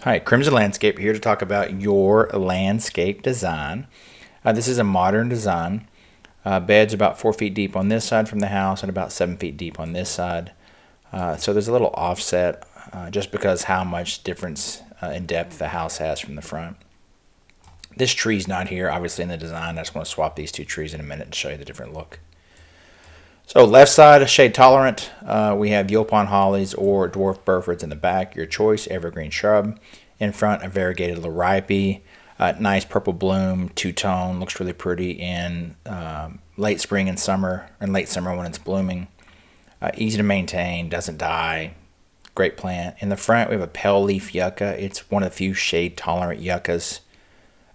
Hi, Crimson Landscape here to talk about your landscape design. This is a modern design. Beds about 4 feet deep on this side from the house and about 7 feet deep on this side. So there's a little offset just because how much difference in depth the house has from the front. This tree's not here, obviously, in the design. I just want to swap these two trees in a minute to show you the different look. So left side, shade tolerant. We have Yopon hollies or dwarf Burefords in the back, your choice, evergreen shrub. In front, a variegated liripe, nice purple bloom, two-tone, looks really pretty in late spring and summer, and late summer when it's blooming. Easy to maintain, doesn't die, great plant. In the front, we have a pale leaf yucca. It's one of the few shade tolerant yuccas.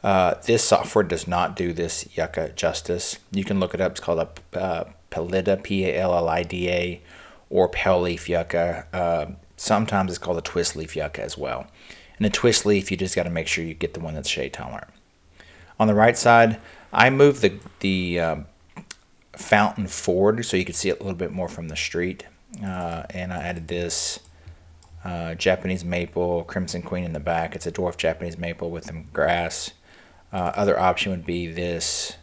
This software does not do this yucca justice. You can look it up. It's called a Pallida, P-A-L-L-I-D-A, or pale leaf yucca. Sometimes it's called a twist leaf yucca as well. And a twist leaf, you just got to make sure you get the one that's shade tolerant. On the right side, I moved the fountain forward so you could see it a little bit more from the street. And I added this Japanese maple, Crimson Queen in the back. It's a dwarf Japanese maple with some grass. Other option would be this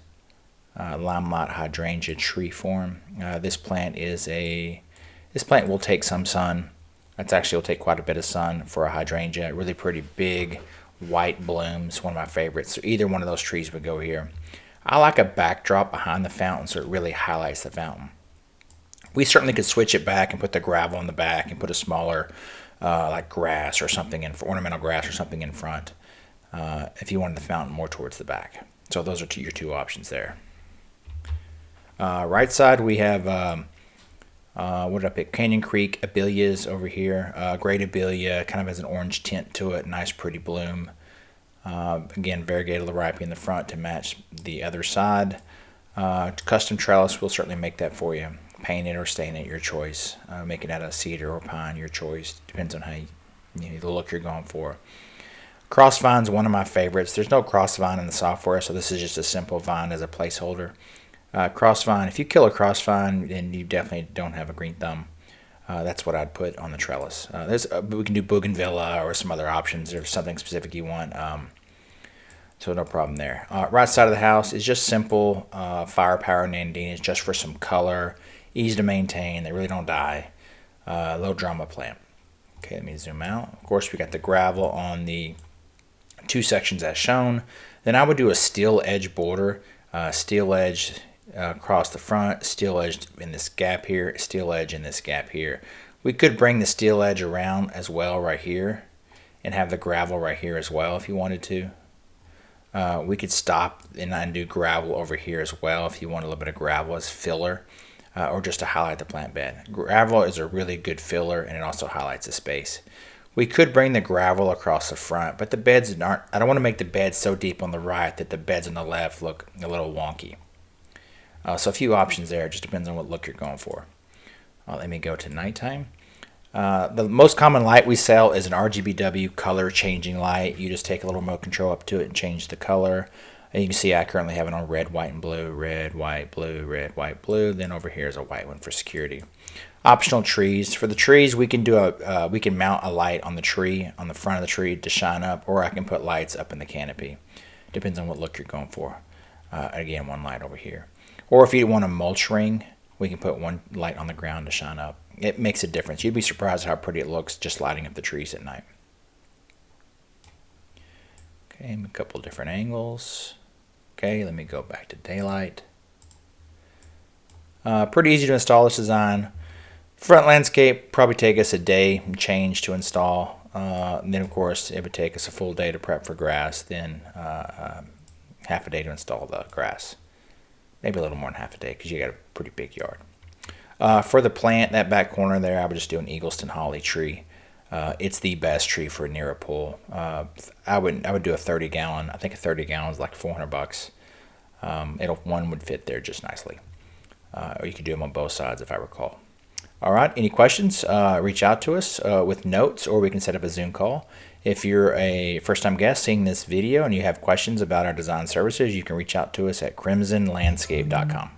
limelight hydrangea tree form. This plant will take some sun. It actually will take quite a bit of sun for a hydrangea. Really pretty big white blooms, one of my favorites. So either one of those trees would go here. I like a backdrop behind the fountain so it really highlights the fountain. We certainly could switch it back and put the gravel in the back and put a smaller like grass or something in, ornamental grass or something in front if you wanted the fountain more towards the back. So those are your two options there. Right side we have what did I pick? Canyon Creek abelias over here. Great abelia, kind of has an orange tint to it. Nice pretty bloom. Again, variegated liripe in the front to match the other side. Custom trellis, we'll certainly make that for you. Paint it or stain it, your choice. Make it out of cedar or pine, your choice. Depends on how the look you're going for. Cross vine's one of my favorites. There's no cross vine in the software, so this is just a simple vine as a placeholder. Cross vine, if you kill a cross vine, then you definitely don't have a green thumb. That's what I'd put on the trellis. We can do bougainvillea or some other options or something specific you want. So no problem there. Right side of the house is just simple firepower nandinias just for some color. Easy to maintain. They really don't die. Low drama plant. Okay, let me zoom out. Of course, we got the gravel on the two sections as shown. Then I would do a steel edge border. Steel edge across the front, steel edge in this gap here, steel edge in this gap here. We could bring the steel edge around as well right here and have the gravel right here as well if you wanted to. We could stop and do gravel over here as well if you want a little bit of gravel as filler or just to highlight the plant bed. Gravel is a really good filler and it also highlights the space. We could bring the gravel across the front, but the beds aren't, I don't want to make the beds so deep on the right that the beds on the left look a little wonky. So a few options there. It just depends on what look you're going for. Let me go to nighttime. The most common light we sell is an RGBW color changing light. You just take a little remote control up to it and change the color. And you can see I currently have it on red, white, and blue. Red, white, blue, red, white, blue. Then over here is a white one for security. Optional trees. For the trees, we can we can mount a light on the tree, on the front of the tree to shine up, or I can put lights up in the canopy. Depends on what look you're going for. Again, one light over here. Or if you want a mulch ring, we can put one light on the ground to shine up. It makes a difference. You'd be surprised how pretty it looks just lighting up the trees at night. Okay, a couple different angles. Okay, let me go back to daylight. Pretty easy to install this design. Front landscape probably take us a day and change to install. And then of course it would take us a full day to prep for grass, then half a day to install the grass. Maybe a little more than half a day because you got a pretty big yard. For the plant, that back corner there, I would just do an Eagleston holly tree. It's the best tree for near a pool. I would do a 30-gallon. I think a 30-gallon is like $400. One would fit there just nicely. Or you could do them on both sides if I recall. All right, any questions, reach out to us with notes, or we can set up a Zoom call. If you're a first-time guest seeing this video and you have questions about our design services, you can reach out to us at crimsonlandscape.com.